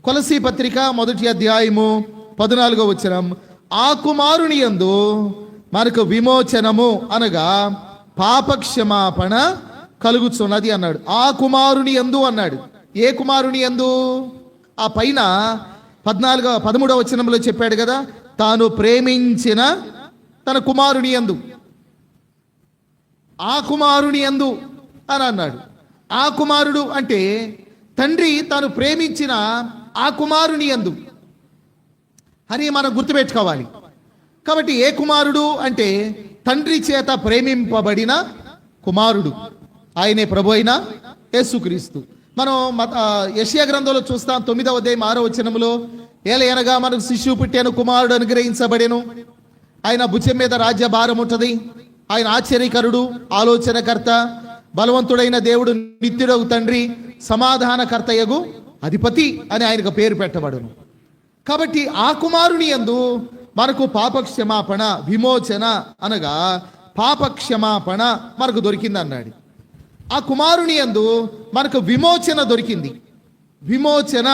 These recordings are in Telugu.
కొలసీ పత్రిక 1వ అధ్యాయము 14వ వచనం, ఆ కుమారుని యందు మనకు విమోచనము అనగా పాపక్షమాపణ కలుగుచున్నది అన్నాడు. ఆ కుమారుని యందు అన్నాడు. ఏ కుమారుని యందు? ఆ పైన 13వ వచనంలో చెప్పాడు కదా, తాను ప్రేమించిన తన కుమారుని యందు, ఆ కుమారుని యందు అని అన్నాడు. ఆ కుమారుడు అంటే తండ్రి తాను ప్రేమించిన ఆ కుమారుని యందు అని మనం గుర్తుపెట్టుకోవాలి. కాబట్టి ఏ కుమారుడు అంటే తండ్రి చేత ప్రేమింపబడిన కుమారుడు, ఆయనే ప్రభు అయిన యేసుక్రీస్తు. మనం యెషయా గ్రంథంలో చూస్తాం 9వ అధ్యాయం 6వ వచనంలో, ఏలయనగా మనకు శిశువు పుట్టాను, కుమారుడు అనుగ్రహించబడెను, ఆయన భుజం మీద రాజ్య భారం ఉంటుంది, ఆయన ఆశ్చర్యకరుడు, ఆలోచనకర్త, బలవంతుడైన దేవుడు, నిత్యుడగు తండ్రి, సమాధానకర్తయగు అధిపతి అని ఆయనకు పేరు పెట్టబడును. కాబట్టి ఆ కుమారుని యందు మనకు పాపక్షమాపణ, విమోచన అనగా పాపక్షమాపణ మనకు దొరికింది అన్నాడు. ఆ కుమారుని యందు మనకు విమోచన దొరికింది. విమోచన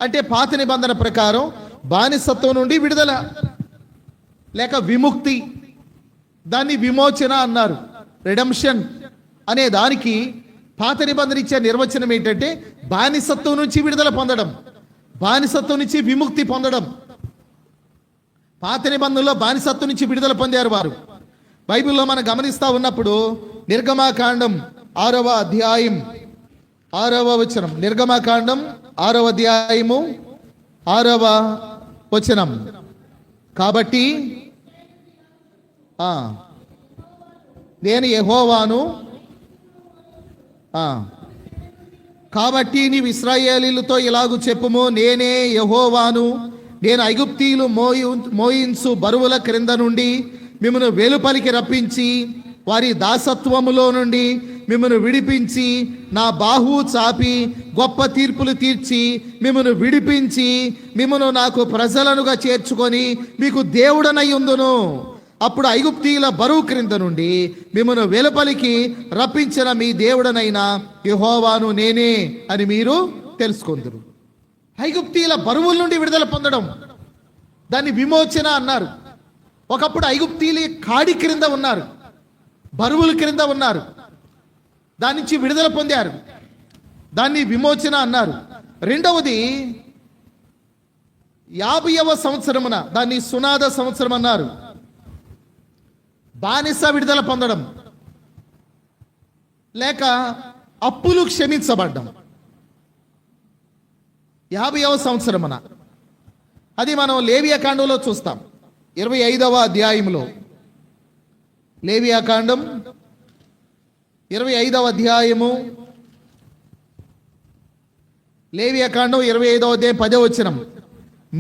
అంటే పాత నిబంధన ప్రకారం బానిసత్వం నుండి విడుదల లేక విముక్తి, దాన్ని విమోచన అన్నారు. రిడెంప్షన్ అనే దానికి పాత నిబంధన ఇచ్చే నిర్వచనం ఏంటంటే బానిసత్వం నుంచి విడుదల పొందడం, బానిసత్వం నుంచి విముక్తి పొందడం. పాత నిబంధనలో బానిసత్వం నుంచి విడుదల పొందారు వారు. బైబిల్లో మనం గమనిస్తూ ఉన్నప్పుడు నిర్గమాకాండం 6వ అధ్యాయం 6వ వచనం, నిర్గమాకాండం 6వ అధ్యాయము 6వ వచనం, కాబట్టి నేను యెహోవాను, కాబట్టి నీవు ఇశ్రాయేలీలతో ఇలాగు చెప్పుము, నేనే యెహోవాను, నేను ఐగుప్తీయులు మోయించు బరువుల క్రింద నుండి మిమ్మను వెలుపలికి రప్పించి వారి దాసత్వములో నుండి మిమ్మను విడిపించి నా బాహువు చాపి గొప్ప తీర్పులు తీర్చి మిమ్మను విడిపించి మిమ్మను నాకు ప్రజలనుగా చేర్చుకొని మీకు దేవుడనై ఉందును. అప్పుడు ఐగుప్తీయుల బరువు క్రింద నుండి మిమ్మను వెలుపలికి రప్పించిన మీ దేవుడనైన యెహోవాను నేనే అని మీరు తెలుసుకొందురు. ఐగుప్తీయుల బరువుల నుండి విడుదల పొందడం, దాన్ని విమోచన అన్నారు. ఒకప్పుడు ఐగుప్తీయులు కాడి క్రింద ఉన్నారు, బరువుల క్రింద ఉన్నారు, దాని నుంచి విడుదల పొందారు, దాన్ని విమోచన అన్నారు. రెండవది 50వ సంవత్సరమున దాన్ని సునాద సంవత్సరం అన్నారు. బానిస విడుదల పొందడం లేక అప్పులు క్షమించబడ్డం 50వ సంవత్సరమున. అది మనం లేవియాకాండంలో చూస్తాం 25వ అధ్యాయంలో. లేవియాకాండం 25వ అధ్యాయము, లేవియాకాండం 25వ అధ్యాయం 10వ వచనం,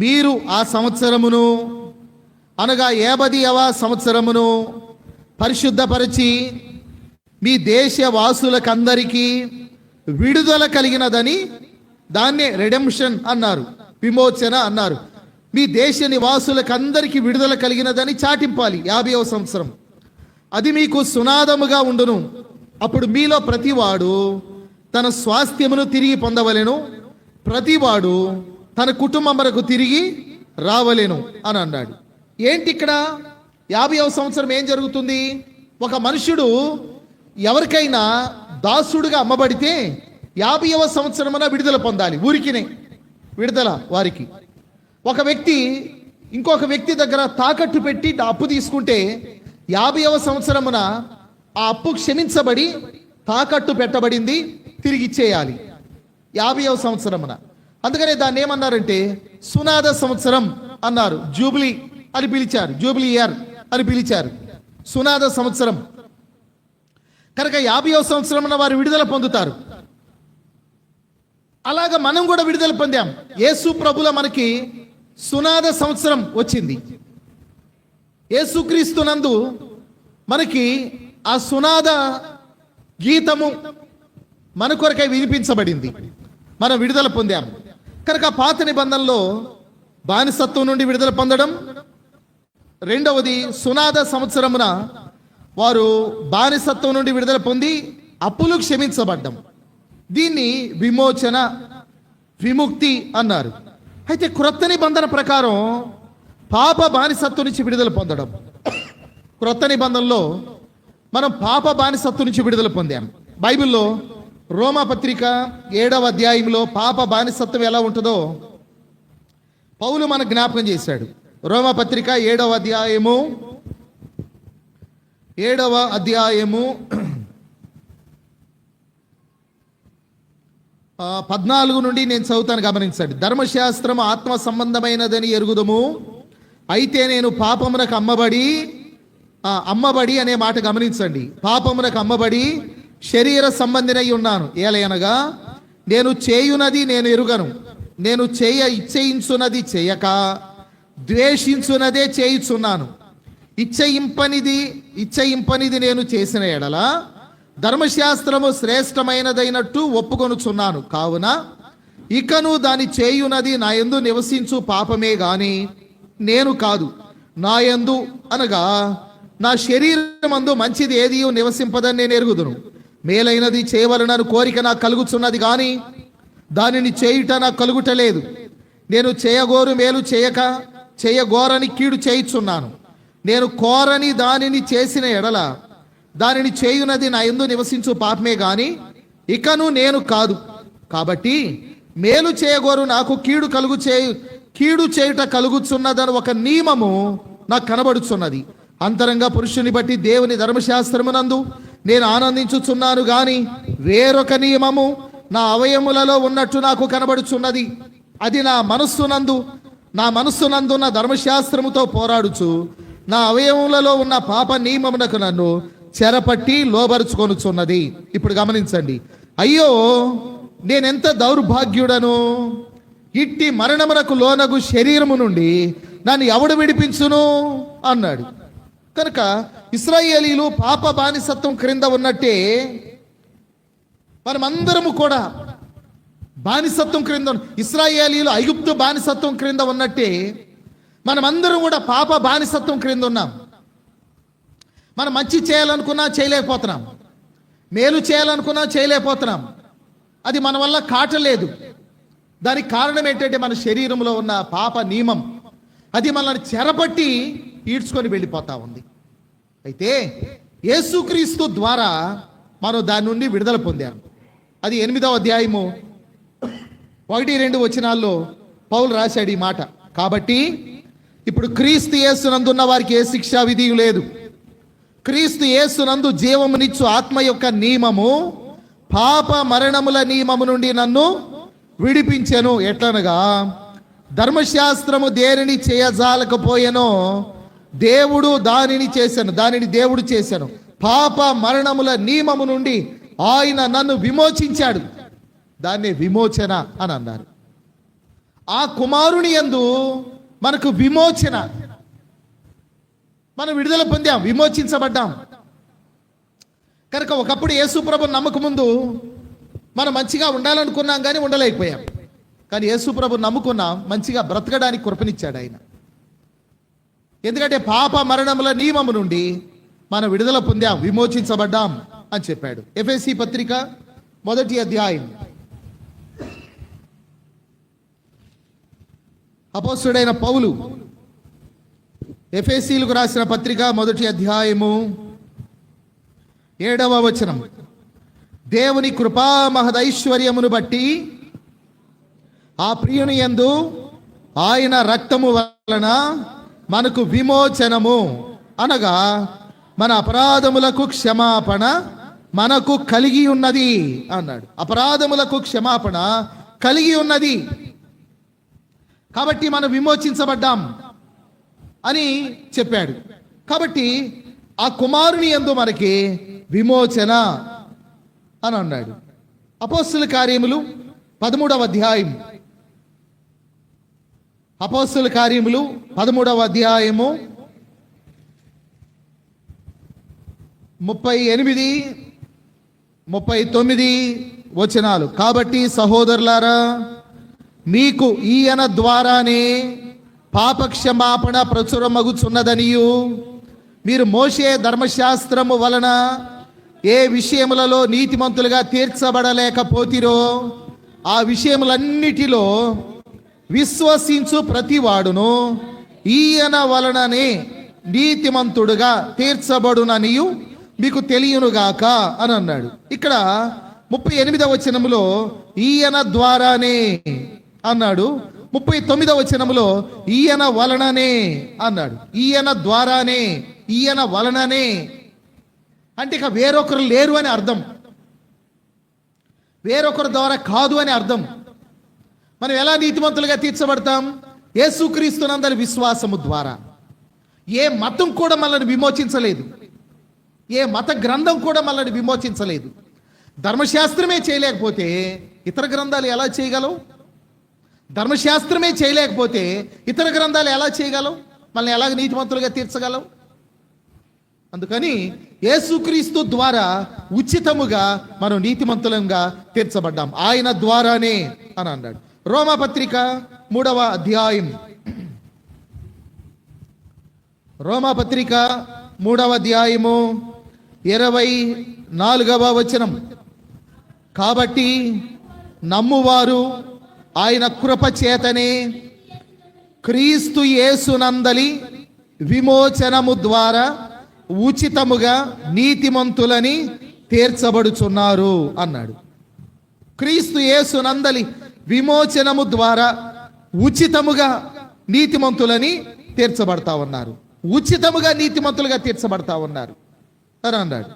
మీరు ఆ సంవత్సరమును అనగా 50వ సంవత్సరమును పరిశుద్ధపరిచి మీ దేశవాసులకందరికీ విడుదల కలిగినదని, దాన్నే రిడెంప్షన్ అన్నారు, విమోచన అన్నారు. మీ దేశ నివాసులకందరికీ విడుదల కలిగినదని చాటింపాలి 50వ సంవత్సరం. అది మీకు సునాదముగా ఉండును. అప్పుడు మీలో ప్రతివాడు తన స్వాస్థ్యమును తిరిగి పొందవలెను, ప్రతివాడు తన కుటుంబములకు తిరిగి రావలెను అని అన్నాడు. ఏంటి ఇక్కడ 50వ సంవత్సరం ఏం జరుగుతుంది? ఒక మనుషుడు ఎవరికైనా దాసుడుగా అమ్మబడితే 50వ సంవత్సరమున విడుదల పొందాలి. ఊరికినే విడుదల వారికి. ఒక వ్యక్తి ఇంకొక వ్యక్తి దగ్గర తాకట్టు పెట్టి అప్పు తీసుకుంటే 50వ సంవత్సరమున ఆ అప్పు క్షమించబడి తాకట్టు పెట్టబడింది తిరిగి ఇచ్చేయాలి 50వ సంవత్సరమున. అందుకనే దాన్ని ఏమన్నారంటే సునాద సంవత్సరం అన్నారు. జూబ్లీ అని పిలిచారు, జూబ్లీ ఇయర్ అని పిలిచారు, సునాద సంవత్సరం. కనుక 50వ సంవత్సరమున వారు విడుదల పొందుతారు. అలాగా మనం కూడా విడుదల పొందాం. యేసు ప్రభుల మనకి సునాద సంవత్సరం వచ్చింది. యేసుక్రీస్తునందు మనకి ఆ సునాద గీతము మన కొరకై వినిపించబడింది, మనం విడుదల పొందాం. కనుక పాత నిబంధనలో బానిసత్వం నుండి విడుదల పొందడం, రెండవది సునాద సంవత్సరమున వారు బానిసత్వం నుండి విడుదల పొంది అప్పులు క్షమించబడ్డం, దీన్ని విమోచన విముక్తి అన్నారు. అయితే క్రొత్త నిబంధన ప్రకారం పాప బానిసత్వం నుంచి విడుదల పొందడం. క్రొత్త నిబంధనలో మనం పాప బానిసత్వం నుంచి విడుదల పొందాం. బైబిల్లో రోమా పత్రిక 7వ అధ్యాయంలో పాప బానిసత్వం ఎలా ఉంటుందో పౌలు మనకు జ్ఞాపకం చేశాడు. రోమా పత్రిక 7వ అధ్యాయము 14 నుండి నేను చదువుతాను, గమనించండి. ధర్మశాస్త్రం ఆత్మ సంబంధమైనదని ఎరుగుదము, అయితే నేను పాపమునకు అమ్మబడి అనే మాట గమనించండి. పాపమునకు అమ్మబడి శరీర సంబంధినై ఉన్నాను. ఏలయనగా నేను చేయునది నేను ఎరుగను, నేను ఇచ్చయించున్నది చేయక ద్వేషించున్నదే చేయుచున్నాను. ఇచ్చయింపనిది నేను చేసిన ఎడల ధర్మశాస్త్రము శ్రేష్టమైనదైనట్టు ఒప్పుకొనుచున్నాను. కావున ఇకను దాని చేయునది నా యందు నివసించు పాపమే గాని నేను కాదు. నా యందు అనగా నా శరీరమందు మంచిది ఏది నివసింపదని నేను ఎరుగుదును. మేలైనది చేయవలనను కోరిక నాకు కలుగుచున్నది గాని దానిని చేయుట నాకు కలుగుటలేదు. నేను చేయగోరు మేలు చేయగోరని కీడు చేయుచున్నాను. నేను కోరని దానిని చేసిన ఎడల దానిని చేయునది నా యందు నివసించు పాపమే గాని ఇకను నేను కాదు. కాబట్టి మేలు చేయగోరు నాకు కీడు చేయుట కలుగుచున్నదని ఒక నియమము నాకు కనబడుచున్నది. అంతరంగ పురుషుని బట్టి దేవుని ధర్మశాస్త్రమునందు నేను ఆనందించుచున్నాను గాని వేరొక నియమము నా అవయములలో ఉన్నట్టు నాకు కనబడుచున్నది. అది నా మనస్సునందున్న ధర్మశాస్త్రముతో పోరాడుచు నా అవయములలో ఉన్న పాప నియమమునకు నన్ను చెరపట్టి లోబరుచుకొనుచున్నది. ఇప్పుడు గమనించండి. అయ్యో, నేనెంత దౌర్భాగ్యుడను! ఇట్టి మరణమునకు లోనగు శరీరము నుండి నన్ను ఎవడు విడిపించును అన్నాడు. కనుక ఇశ్రాయేలీలు పాప బానిసత్వం క్రింద ఉన్నట్టే మనమందరము కూడా బానిసత్వం క్రింద, ఇశ్రాయేలీలు ఐగుప్తు బానిసత్వం క్రింద ఉన్నట్టే మనమందరం కూడా పాప బానిసత్వం క్రింద ఉన్నాం. మనం మంచి చేయాలనుకున్నా చేయలేకపోతున్నాం, మేలు చేయాలనుకున్నా చేయలేకపోతున్నాం. అది మన వల్ల కాటలేదు. దానికి కారణం ఏంటంటే మన శరీరంలో ఉన్న పాప నియమం అది మనల్ని చెరపట్టి ఈడ్చుకొని వెళ్ళిపోతా ఉంది. అయితే యేసుక్రీస్తు ద్వారా మనం దాని నుండి విడుదల పొందాము. అది 8వ అధ్యాయము 1-2 వచనాల్లో పౌలు రాశాడు ఈ మాట. కాబట్టి ఇప్పుడు క్రీస్తు యేసునందున్న వారికి ఏ శిక్షా విధి లేదు. క్రీస్తు యేసునందు జీవమునిచ్చు ఆత్మ యొక్క నియమము పాప మరణముల నియమము నుండి నన్ను విడిపించెను. ఎట్లనగా ధర్మశాస్త్రము దేనిని చేయజాలకపోయెనో దేవుడు దానిని దేవుడు చేశాను. పాప మరణముల నియమము నుండి ఆయన నన్ను విమోచించాడు. దాన్నే విమోచన అని అన్నారు. ఆ కుమారుని యందు మనకు విమోచన, మనం విడుదల పొందాం, విమోచించబడ్డాం. కనుక ఒకప్పుడు యేసుప్రభు నమ్మక ముందు మనం మంచిగా ఉండాలనుకున్నాం కానీ ఉండలేకపోయాం. కానీ యేసుప్రభు నమ్ముకున్నాం, మంచిగా బ్రతకడానికి కృపనిచ్చాడు ఆయన. ఎందుకంటే పాప మరణముల నియమము నుండి మనం విడుదల పొందాం, విమోచించబడ్డాం అని చెప్పాడు. ఎఫెసీ పత్రిక 1వ అధ్యాయం అపోస్తలుడైన పౌలు ఎఫెసీలకు రాసిన పత్రిక 1వ అధ్యాయము 7వ వచనం. దేవుని కృపా మహదైశ్వర్యమును బట్టి ఆ ప్రియుని యందు ఆయన రక్తము వలన మనకు విమోచనము అనగా మన అపరాధములకు క్షమాపణ మనకు కలిగి ఉన్నది అన్నాడు. అపరాధములకు క్షమాపణ కలిగి ఉన్నది. కాబట్టి మనం విమోచించబడ్డాం అని చెప్పాడు. కాబట్టి ఆ కుమారుని యందు మనకి విమోచన అని అన్నాడు. అపోస్తలుల కార్యములు 13వ అధ్యాయం, అపోస్తలుల కార్యములు 13వ అధ్యాయము 38, 39 వచనాలు. కాబట్టి సహోదరులారా, మీకు ఈయన ద్వారానే పాపక్షమాపణ ప్రచురమగుచున్నదనియు మీరు మోషే ధర్మశాస్త్రము వలన ఏ విషయములలో నీతిమంతులుగా తీర్చబడలేకపోతిరో ఆ విషయములన్నిటిలో విశ్వసించు ప్రతివాడును ఈయన వలననే నీతిమంతుడుగా తీర్చబడుననియు మీకు తెలియనుగాక అని అన్నాడు. ఇక్కడ 38వ వచనములో ఈయన ద్వారానే అన్నాడు. 39వ వచనములో ఈయన వలననే అన్నాడు. ఈయన ద్వారానే, ఈయన వలననే అంటే ఇక వేరొకరు లేరు అని అర్థం, వేరొకరి ద్వారా కాదు అని అర్థం. మనం ఎలా నీతిమంతులుగా తీర్చబడతాం? యేసుక్రీస్తునందరి విశ్వాసము ద్వారా. ఏ మతం కూడా మనల్ని విమోచించలేదు, ఏ మత గ్రంథం కూడా మనల్ని విమోచించలేదు. ధర్మశాస్త్రమే చేయలేకపోతే ఇతర గ్రంథాలు ఎలా చేయగలవు? ధర్మశాస్త్రమే చేయలేకపోతే ఇతర గ్రంథాలు ఎలా చేయగలవు? మనల్ని ఎలాగ నీతిమంతులుగా తీర్చగలవు? అందుకని యేసుక్రీస్తు ద్వారా ఉచితముగా మనం నీతిమంతులంగా తీర్చబడ్డాం. ఆయన ద్వారానే అని అన్నాడు. రోమాపత్రిక 3వ అధ్యాయం, రోమాపత్రిక 3వ అధ్యాయము 24వ వచనం. కాబట్టి నమ్మువారు ఆయన కృప చేతనే క్రీస్తు యేసునందలి విమోచనము ద్వారా ఉచితముగా నీతిమంతులని తీర్చబడుచున్నారు అన్నాడు. క్రీస్తు యేసునందలి విమోచనము ద్వారా ఉచితముగా నీతిమంతులని తీర్చబడతా ఉన్నారు. ఉచితముగా నీతిమంతులుగా తీర్చబడతా ఉన్నారు అని అన్నాడు.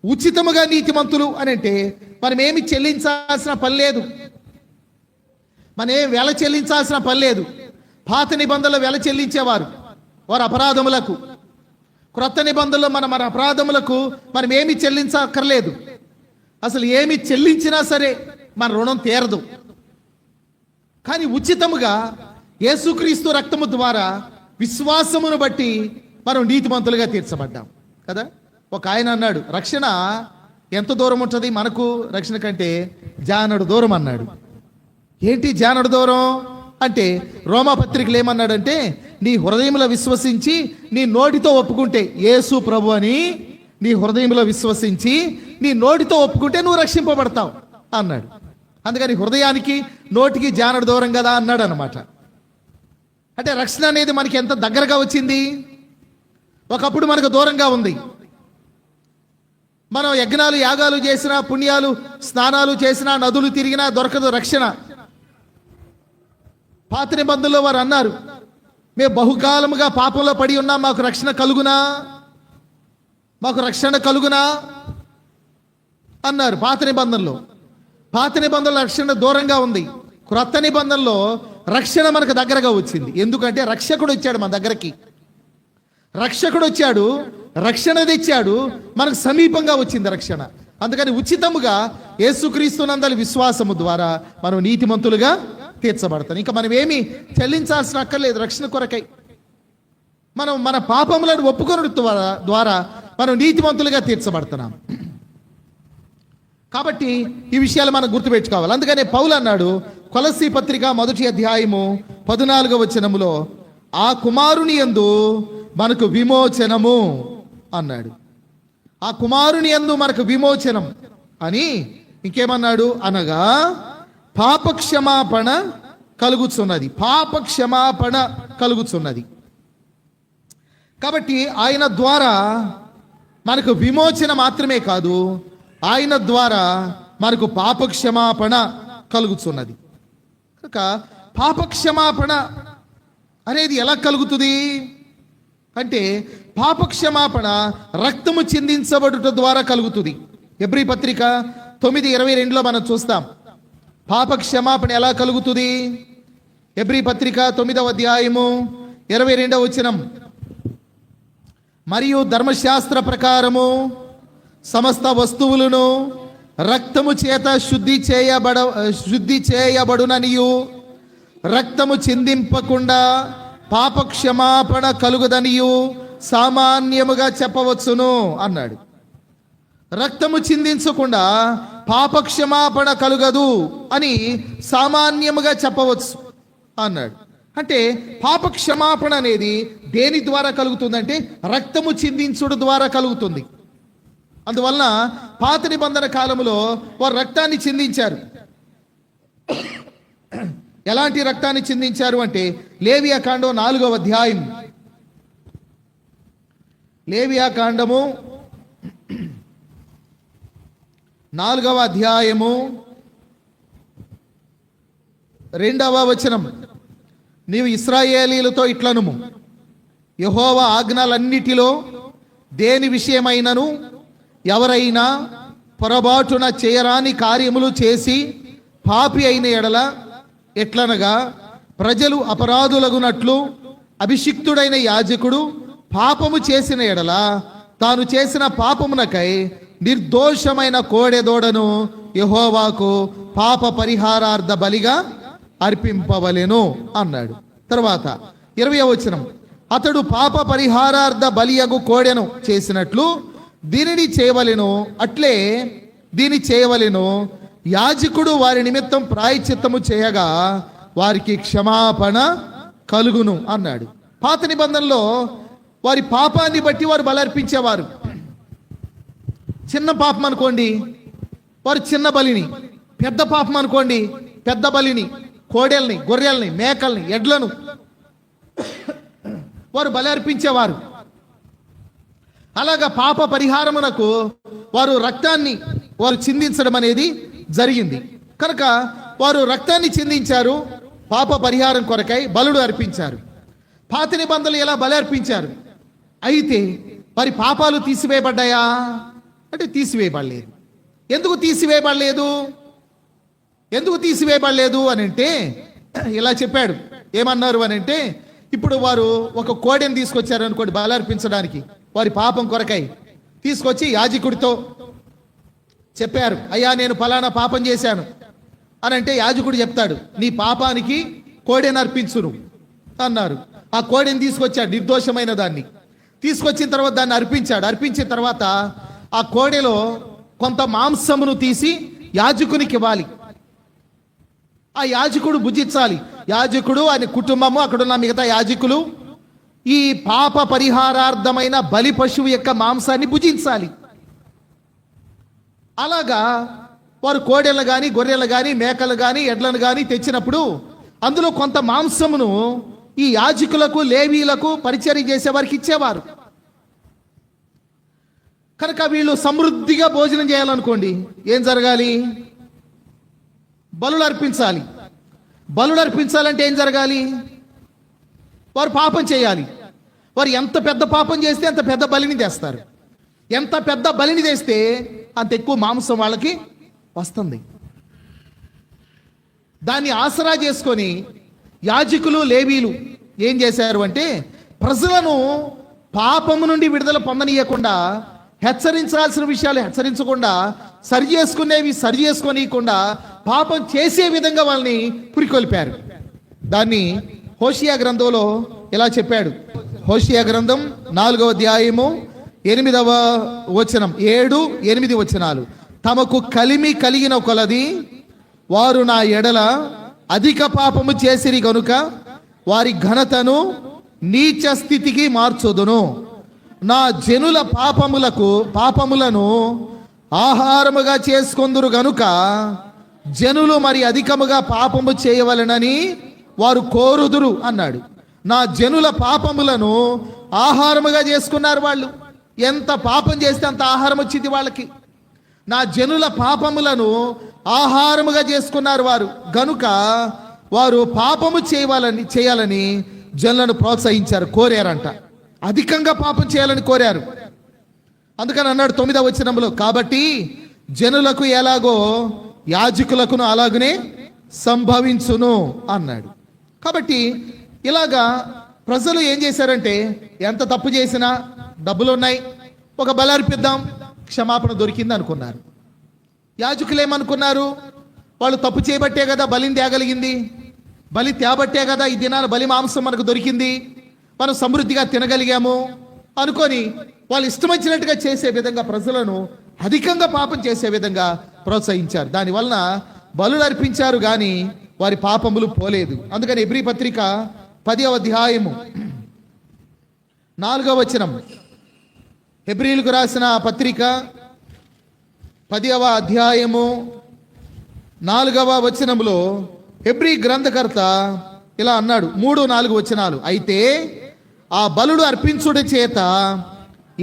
ఉచితముగా నీతిమంతులు అని అంటే మనం ఏమి చెల్లించాల్సిన పని లేదు, మనం ఏం వెల చెల్లించాల్సిన పని లేదు. పాత నిబంధనలు వెల చెల్లించేవారు వారు అపరాధములకు. క్రొత్త నిబంధనలు మన అపరాధములకు మనం ఏమి చెల్లించక్కర్లేదు. అసలు ఏమి చెల్లించినా సరే మన రుణం తీరదు. కానీ ఉచితముగా యేసుక్రీస్తు రక్తము ద్వారా విశ్వాసమును బట్టి మనం నీతిమంతులుగా తీర్చబడ్డాం కదా. ఒక ఆయన అన్నాడు, రక్షణ ఎంత దూరం ఉంటుంది మనకు రక్షణ కంటే? జానడు దూరం అన్నాడు. ఏంటి జానడు దూరం అంటే, రోమాపత్రికలు ఏమన్నాడంటే, నీ హృదయంలో విశ్వసించి నీ నోటితో ఒప్పుకుంటే, యేసు ప్రభు అని నీ హృదయంలో విశ్వసించి నీ నోటితో ఒప్పుకుంటే నువ్వు రక్షింపబడతావు అన్నాడు. అందుకని హృదయానికి నోటికి జానడు దూరం కదా అన్నాడు అనమాట. అంటే రక్షణ అనేది మనకి ఎంత దగ్గరగా వచ్చింది. ఒకప్పుడు మనకు దూరంగా ఉంది. మనం యజ్ఞాలు యాగాలు చేసినా, పుణ్యాలు స్నానాలు చేసినా, నదులు తిరిగినా దొరకదు రక్షణ. పాత నిబంధనలో వారు అన్నారు, మేము బహుకాలముగా పాపంలో పడి ఉన్నాం, మాకు రక్షణ కలుగునా, మాకు రక్షణ కలుగునా అన్నారు పాత నిబంధనలో. పాత నిబంధనలో రక్షణ దూరంగా ఉంది. క్రొత్త నిబంధనలో రక్షణ మనకు దగ్గరగా వచ్చింది. ఎందుకంటే రక్షకుడు వచ్చాడు మన దగ్గరికి, రక్షకుడు వచ్చాడు, రక్షణ తెచ్చాడు, మనకు సమీపంగా వచ్చింది రక్షణ. అందుకని ఉచితముగా యేసుక్రీస్తునందలి విశ్వాసము ద్వారా మనం నీతిమంతులుగా తీర్చబడతాం. ఇంకా మనం ఏమి చెల్లించాల్సిన అక్కర్లేదు రక్షణ కొరకై. మనం మన పాపములను ఒప్పుకొనడం ద్వారా మనం నీతిమంతులుగా తీర్చబడుతున్నాం. కాబట్టి ఈ విషయాలు మనం గుర్తుపెట్టుకోవాలి. అందుకనే పౌలు అన్నాడు కొలస్సీ పత్రిక 1వ అధ్యాయము 14వ వచనములో, ఆ కుమారుని యందు మనకు విమోచనము అన్నాడు. ఆ కుమారుని యందు మనకు విమోచనం అని ఇంకేమన్నాడు అనగా పాపక్షమాపణ కలుగుతున్నది, పాపక్షమాపణ కలుగుతున్నది. కాబట్టి ఆయన ద్వారా మనకు విమోచన మాత్రమే కాదు, ఆయన ద్వారా మనకు పాపక్షమాపణ కలుగుతున్నది. కనుక పాపక్షమాపణ అనేది ఎలా కలుగుతుంది అంటే, పాపక్షమాపణ రక్తము చిందించబడుట ద్వారా కలుగుతుంది. హెబ్రీ పత్రిక 9:22 మనం చూస్తాం పాపక్షమాపణ ఎలా కలుగుతుంది. హెబ్రీ పత్రిక 9వ అధ్యాయము 22వ వచనం, మరియు ధర్మశాస్త్ర ప్రకారము సమస్త వస్తువులను రక్తము చేత శుద్ధి చేయబడుననియు రక్తము చిందింపకుండా పాపక్షమాపణ కలుగుదనియు సామాన్యముగా చెప్పవచ్చును అన్నాడు. రక్తము చిందించకుండా పాపక్షమాపణ కలుగదు అని సామాన్యముగా చెప్పవచ్చు అన్నాడు. అంటే పాపక్షమాపణ అనేది దేని ద్వారా కలుగుతుందంటే రక్తము చిందించుడు ద్వారా కలుగుతుంది. అందువలన పాత నిబంధన కాలంలో వారు రక్తాన్ని చిందించారు. ఎలాంటి రక్తాన్ని చిందించారు అంటే లేవియాకాండం 4వ అధ్యాయం, లేవియాకాండము 4వ అధ్యాయము 2వ వచనం. నీవు ఇశ్రాయేలీలతో ఇట్లనుము, యెహోవా ఆజ్ఞలన్నిటిలో దేని విషయమైనను ఎవరైనా పొరబాటున చేయరాని కార్యములు చేసి పాపి అయిన ఎడల ఎట్లనగా ప్రజలు అపరాధులగునట్లు అభిషిక్తుడైన యాజకుడు పాపము చేసిన ఎడల తాను చేసిన పాపమునకై నిర్దోషమైన కోడెదోడను యెహోవాకు పాప పరిహారార్థ బలిగా అర్పింపవలెను అన్నాడు. తర్వాత 20వ వచనం. అతడు పాప పరిహారార్థ బలియగు కోడెను చేసినట్లు దీనిని చేయవలెను, అట్లే దీని చేయవలెను. యాజకుడు వారి నిమిత్తం ప్రాయశ్చిత్తము చేయగా వారికి క్షమాపణ కలుగును అన్నాడు. పాత నిబంధనలో వారి పాపాన్ని బట్టి వారు బలర్పించేవారు. చిన్న పాపం అనుకోండి, వారు చిన్న బలిని, పెద్ద పాపం అనుకోండి పెద్ద బలిని, కోడెల్ని, గొర్రెల్ని, మేకల్ని, ఎడ్లను వారు బలి అర్పించేవారు. అలాగా పాప పరిహారమునకు వారు రక్తాన్ని వారు చిందించడం అనేది జరిగింది. కనుక వారు రక్తాన్ని చిందించారు, పాప పరిహారం కొరకై బలుడు అర్పించారు. పాత నిబంధనలు ఎలా బలి అర్పించారు. అయితే వారి పాపాలు తీసివేయబడ్డాయా అంటే తీసివేయబడలేదు. ఎందుకు తీసివేయబడలేదు? ఎందుకు తీసివేయబడలేదు అని అంటే ఇలా చెప్పాడు. ఏమన్నారు అని అంటే, ఇప్పుడు వారు ఒక కోడెని తీసుకొచ్చారు అనుకోండి బలి అర్పించడానికి, వారి పాపం కొరకై తీసుకొచ్చి యాజకుడితో చెప్పారు, అయ్యా నేను ఫలానా పాపం చేశాను అని అంటే యాజకుడు చెప్తాడు, నీ పాపానికి కోడెని అర్పించును అన్నారు. ఆ కోడెని తీసుకొచ్చాడు, నిర్దోషమైన దాన్ని తీసుకొచ్చిన తర్వాత దాన్ని అర్పించాడు. అర్పించిన తర్వాత ఆ కోడెలో కొంత మాంసమును తీసి యాజకునికి ఇవ్వాలి. ఆ యాజకుడు భుజించాలి. యాజకుడు, ఆయన కుటుంబము, అక్కడున్న మిగతా యాజకులు ఈ పాప పరిహారార్థమైన బలి పశువు యొక్క మాంసాన్ని భుజించాలి. అలాగా వారు కోడెలు కానీ, గొర్రెలు కానీ, మేకలు కానీ, ఎడ్లను కానీ తెచ్చినప్పుడు అందులో కొంత మాంసమును ఈ యాజకులకు, లేవీలకు, పరిచర్య చేసే వారికి ఇచ్చేవారు. కనుక వీళ్ళు సమృద్ధిగా భోజనం చేయాలనుకోండి, ఏం జరగాలి? బలులు అర్పించాలి. బలులు అర్పించాలంటే ఏం జరగాలి? వారు పాపం చేయాలి. వారు ఎంత పెద్ద పాపం చేస్తే అంత పెద్ద బలిని తెస్తారు. ఎంత పెద్ద బలిని తెస్తే అంత ఎక్కువ మాంసం వాళ్ళకి వస్తుంది. దాన్ని ఆసరా చేసుకొని యాజకులు, లేవీలు ఏం చేశారు అంటే ప్రజలను పాపము నుండి విడుదల పొందనీయకుండా, హెచ్చరించాల్సిన విషయాలు హెచ్చరించకుండా, సరి చేసుకునేవి సరి చేసుకోనీయకుండా పాపం చేసే విధంగా వాళ్ళని పురికొల్పారు. దాన్ని హోషియా గ్రంథంలో ఇలా చెప్పాడు. హోషియా గ్రంథం 4వ అధ్యాయము 8వ వచనం, 7, 8 వచనాలు. తమకు కలిమి కలిగిన కొలది వారు నా ఎడల అధిక పాపము చేసిరి గనుక వారి ఘనతను నీచ స్థితికి మార్చుదును. నా జనుల పాపములను ఆహారముగా చేసుకొందురు గనుక జనులు మరి అధికముగా పాపము చేయవలెనని వారు కోరుదురు అన్నాడు. నా జనుల పాపములను ఆహారముగా చేసుకున్నారు. వాళ్ళు ఎంత పాపం చేస్తే అంత ఆహారం వచ్చింది వాళ్ళకి. నా జనుల పాపములను ఆహారముగా చేసుకున్నారు వారు గనుక వారు పాపము చేయాలని జనులను ప్రోత్సహించారు, కోరారంట. అధికంగా పాపం చేయాలని కోరారు. అందుకని అన్నాడు 9వ వచనంలో, కాబట్టి జనులకు ఎలాగో యాజకులకును అలాగనే సంభవించును అన్నాడు. కాబట్టి ఇలాగా ప్రజలు ఏం చేశారంటే, ఎంత తప్పు చేసినా డబ్బులు ఉన్నాయి, ఒక బలి అర్పిద్దాం, క్షమాపణ దొరికింది అనుకున్నారు. యాజకులు ఏమనుకున్నారు? వాళ్ళు తప్పు చేయబట్టే కదా బలిని తేగలిగింది, బలి తేబట్టే కదా ఈ దినాన బలి మాంసం మనకు దొరికింది, మనం సమృద్ధిగా తినగలిగాము అనుకొని వాళ్ళు ఇష్టం వచ్చినట్టుగా చేసే విధంగా ప్రజలను అధికంగా పాపం చేసే విధంగా ప్రోత్సహించారు. దానివలన బలులు అర్పించారు కానీ వారి పాపములు పోలేదు. అందుకని హెబ్రీ పత్రిక 10వ అధ్యాయము 4వ వచనం, హెబ్రీలకు రాసిన పత్రిక 10వ అధ్యాయము 4వ వచనములో హెబ్రీ గ్రంథకర్త ఇలా అన్నాడు, 3-4 వచనాలు. అయితే ఆ బలుడు అర్పించుట చేత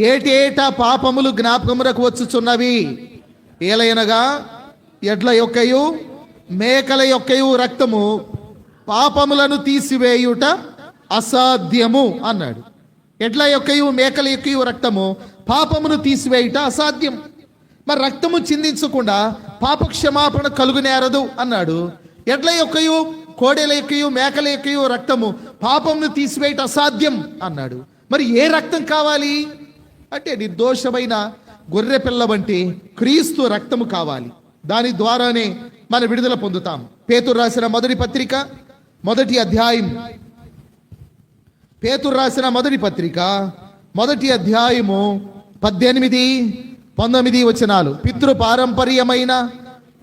ఏటేటా పాపములు జ్ఞాపకములకు వచ్చుచున్నవి. ఏలయనగా ఎడ్ల యొక్కయు మేకల యొక్కయు రక్తము పాపములను తీసివేయుట అసాధ్యము అన్నాడు. ఎడ్ల యొక్కయు మేకల యొక్కయు రక్తము పాపమును తీసివేయుట అసాధ్యం. మరి రక్తము చిందించకుండా పాప క్షమాపణ కలుగునేరదు అన్నాడు. ఎడ్ల యొక్కయు కోడెల యొక్కయు మేకల యొక్కయు రక్తము పాపమును తీసివేయట అసాధ్యం అన్నాడు. మరి ఏ రక్తం కావాలి అంటే నిర్దోషమైన గొర్రె పిల్ల వంటి క్రీస్తు రక్తము కావాలి. దాని ద్వారానే మన విడుదల పొందుతాం. పేతురు రాసిన మొదటి పత్రిక 1వ అధ్యాయం, పేతురు రాసిన మొదటి పత్రిక 1వ అధ్యాయము 18-19 వచనాలు. పితృ పారంపర్యమైన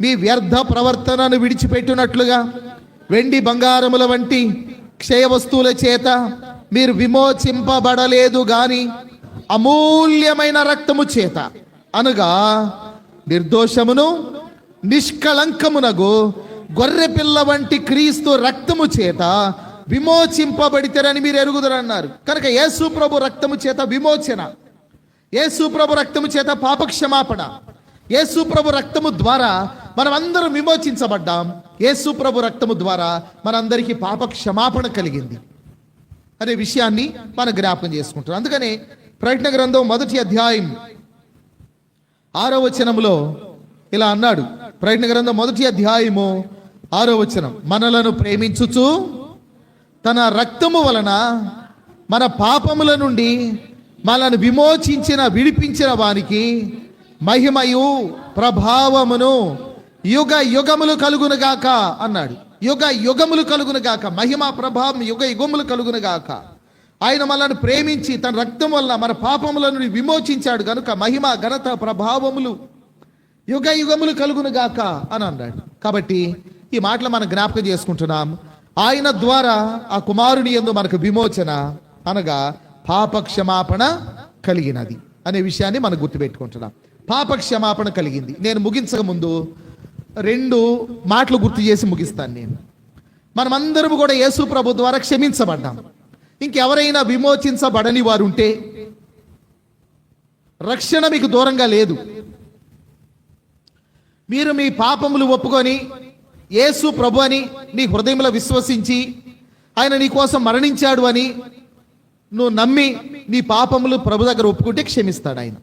మీ వ్యర్థ ప్రవర్తనను విడిచిపెట్టినట్లుగా వెండి బంగారముల వంటి క్షయ వస్తువుల చేత మీరు విమోచింపబడలేదు గాని అమూల్యమైన రక్తము చేత, అనగా నిర్దోషమును నిష్కళంకమునగు గొర్రె పిల్ల వంటి క్రీస్తు రక్తము చేత విమోచింపబడితేరని మీరు ఎరుగుదరన్నారు. కనుక యేసు ప్రభు రక్తము చేత విమోచన, యేసు ప్రభు రక్తము చేత పాపక్షమాపణ, యేసు ప్రభు రక్తము ద్వారా మనం అందరం విమోచించబడ్డాం. యేసు ప్రభు రక్తము ద్వారా మనందరికీ పాప క్షమాపణ కలిగింది అనే విషయాన్ని మనం జ్ఞాపకం చేసుకుంటాం. అందుకనే ప్రకటన గ్రంథం 1వ అధ్యాయం 6వ వచనంలో ఇలా అన్నాడు. ప్రకటన గ్రంథం 1వ అధ్యాయము 6వ వచనం, మనలను ప్రేమించుచు తన రక్తము వలన మన పాపముల నుండి మనల్ని విడిపించిన వానికి మహిమయు ప్రభావమును యుగ యుగములు కలుగునుగాక అన్నాడు. యుగ యుగములు కలుగునుగాక, మహిమ ప్రభావం యుగ యుగములు కలుగునుగాక. ఆయన మనల్ని ప్రేమించి తన రక్తం వల్ల మన పాపముల నుండి విమోచించాడు కనుక మహిమ ఘనత ప్రభావములు యుగ యుగములు కలుగునుగాక అని అన్నాడు. కాబట్టి ఈ మాటలు మనం జ్ఞాపకం చేసుకుంటున్నాం. ఆయన ద్వారా ఆ కుమారుని యందు మనకు విమోచన అనగా పాప క్షమాపణ కలిగినది అనే విషయాన్ని మనం గుర్తుపెట్టుకుంటున్నాం. పాప క్షమాపణ కలిగింది. నేను ముగించక ముందు 2 మాటలు గుర్తు చేసి ముగిస్తాను. మనమందరం కూడా యేసు ప్రభు ద్వారా క్షమించబడ్డాం. ఇంకెవరైనా విమోచించబడని వారు ఉంటే రక్షణ మీకు దూరంగా లేదు. మీరు మీ పాపములు ఒప్పుకొని యేసు ప్రభు అని నీ హృదయంలో విశ్వసించి ఆయన నీ కోసం మరణించాడు అని నువ్వు నమ్మి నీ పాపములు ప్రభు దగ్గర ఒప్పుకుంటే క్షమిస్తాడు ఆయన.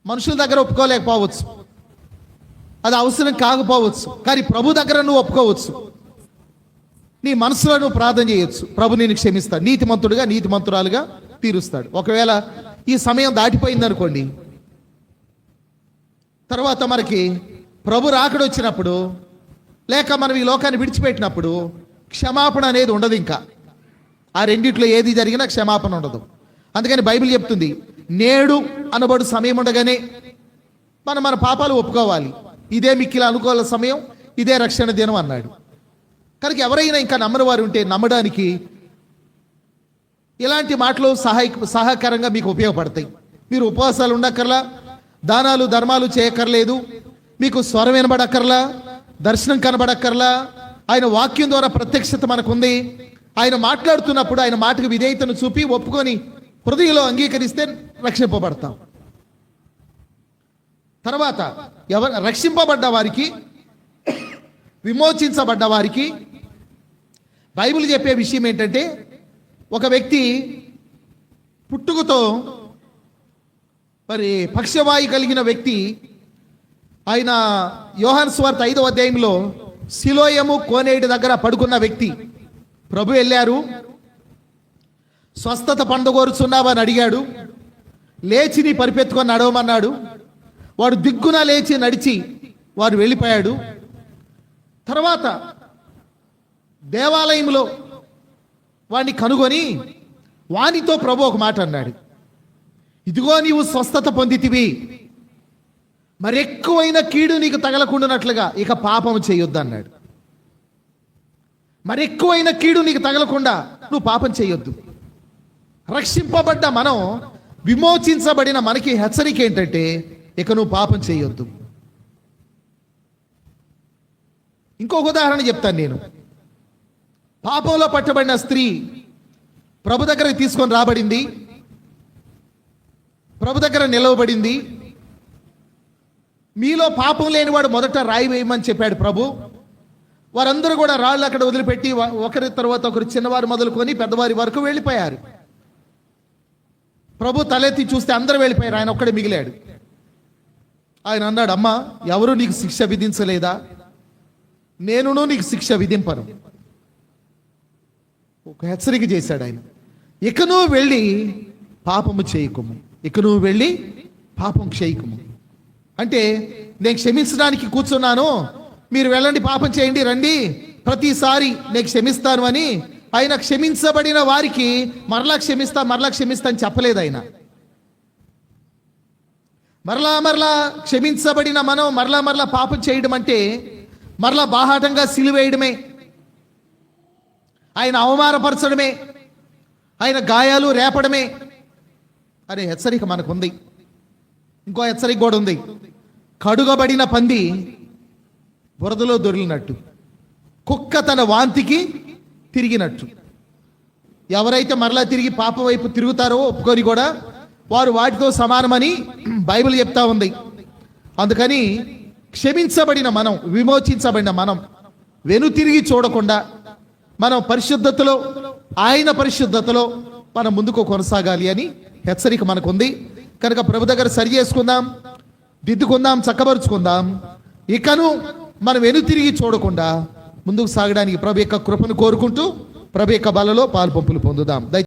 మనుషుల దగ్గర ఒప్పుకోలేకపోవచ్చు, అది అవసరం కాకపోవచ్చు, కానీ ప్రభు దగ్గర నువ్వు ఒప్పుకోవచ్చు. నీ మనసులో నువ్వు ప్రార్థన చేయొచ్చు, ప్రభు నేను క్షమిస్తాడు, నీతిమంతుడుగా నీతిమంతురాలుగా తీరుస్తాడు. ఒకవేళ ఈ సమయం దాటిపోయింది అనుకోండి, తర్వాత మనకి ప్రభు రాకడ వచ్చినప్పుడు లేక మనం ఈ లోకాన్ని విడిచిపెట్టినప్పుడు క్షమాపణ అనేది ఉండదు. ఇంకా ఆ రెండిట్లో ఏది జరిగినా క్షమాపణ ఉండదు. అందుకని బైబిల్ చెప్తుంది, నేడు అనబడు సమయం ఉండగానే మన పాపాలు ఒప్పుకోవాలి. ఇదే మిక్కిల అనుకూల సమయం, ఇదే రక్షణ దినం అన్నాడు. కనుక ఎవరైనా ఇంకా నమ్మని వారు ఉంటే నమ్మడానికి ఇలాంటి మాటలు సహాయకరంగా మీకు ఉపయోగపడతాయి. మీరు ఉపవాసాలు ఉండక్కర్లా, దానాలు ధర్మాలు చేయక్కర్లేదు, మీకు స్వరం వినబడక్కర్లా, దర్శనం కనబడక్కర్లా. ఆయన వాక్యం ద్వారా ప్రత్యక్షత మనకుంది. ఆయన మాట్లాడుతున్నప్పుడు ఆయన మాటకు విధేయతను చూపి ఒప్పుకొని హృదయంలో అంగీకరిస్తే రక్షింపబడతాం. తర్వాత రక్షింపబడ్డ వారికి, విమోచించబడ్డ వారికి బైబిల్ చెప్పే విషయం ఏంటంటే, ఒక వ్యక్తి పుట్టుకతో మరి పక్షవాయు కలిగిన వ్యక్తి, ఆయన యోహాను సువార్త 5వ అధ్యాయంలో సిలోయము కోనేటి దగ్గర పడుకున్న వ్యక్తి, ప్రభు వెళ్ళారు, స్వస్థత పొందగోరుచున్నావని అడిగాడు. లేచి నీ పరిపెత్తుకొని నడవమన్నాడు. వాడు దిగ్గున లేచి నడిచి వాడు వెళ్ళిపోయాడు. తర్వాత దేవాలయంలో వాడిని కనుగొని వానితో ప్రభు ఒక మాట అన్నాడు, ఇదిగో నీవు స్వస్థత పొందితివి, మరెక్కువైన కీడు నీకు తగలకుండానట్లుగా ఇక పాపము చేయొద్దు అన్నాడు. మరెక్కువైన కీడు నీకు తగలకుండా నువ్వు పాపం చేయొద్దు. రక్షింపబడ్డ మనం, విమోచించబడిన మనకి హెచ్చరిక ఏంటంటే, ఇక నువ్వు పాపం చేయొద్దు. ఇంకొక ఉదాహరణ చెప్తాను నేను. పాపంలో పట్టబడిన స్త్రీ ప్రభు దగ్గరకు తీసుకొని రాబడింది, ప్రభు దగ్గర నిలవబడింది. మీలో పాపం లేనివాడు మొదట రాయి వేయమని చెప్పాడు ప్రభు. వారందరూ కూడా రాళ్ళు అక్కడ వదిలిపెట్టి ఒకరి తర్వాత ఒకరు, చిన్నవారు మొదలుకొని పెద్దవారి వరకు వెళ్ళిపోయారు. ప్రభు తలెత్తి చూస్తే అందరూ వెళ్ళిపోయారు, ఆయన ఒక్కడే మిగిలాడు. ఆయన అన్నాడు, అమ్మా, ఎవరు నీకు శిక్ష విధించలేదా? నేనును నీకు శిక్ష విధింపను. ఒక హెచ్చరిక చేశాడు ఆయన. ఇక నువ్వు వెళ్ళి పాపము చేయకుము, ఇక నువ్వు వెళ్ళి పాపం చేయకుము. అంటే నేను క్షమించడానికి కూర్చున్నాను, మీరు వెళ్ళండి, పాపం చేయండి, రండి, ప్రతిసారి నేను క్షమిస్తాను అని ఆయన క్షమించబడిన వారికి మరలా క్షమిస్తా అని చెప్పలేదు ఆయన. మరలా క్షమించబడిన మనం మరలా పాపం చేయడం అంటే మరలా బాహాటంగా సిలువేయడమే, ఆయన అవమానపరచడమే, ఆయన గాయాలు రేపడమే అనే హెచ్చరిక మనకుంది. ఇంకో హెచ్చరిక కూడా ఉంది. కడుగబడిన పంది బురదలో దొరికినట్టు, కుక్క తన వాంతికి తిరిగినట్టు. ఎవరైతే మరలా తిరిగి పాపం వైపు తిరుగుతారో ఒప్పుకొని కూడా వారు వాటితో సమానమని బైబిల్ చెప్తా ఉంది. అందుకని క్షమించబడిన మనం, విమోచించబడిన మనం వెనుతిరిగి చూడకుండా మనం పరిశుద్ధతలో, ఆయన పరిశుద్ధతలో మనం ముందుకు కొనసాగాలి అని హెచ్చరిక మనకుంది. కనుక ప్రభు దగ్గర సరి చేసుకుందాం, దిద్దుకుందాం, చక్కబరుచుకుందాం. ఇకను మనం వెనుతిరిగి చూడకుండా ముందుకు సాగడానికి ప్రభు యొక్క కృపను కోరుకుంటూ ప్రభు యొక్క బలలో పాలు పంపులు పొందుదాం.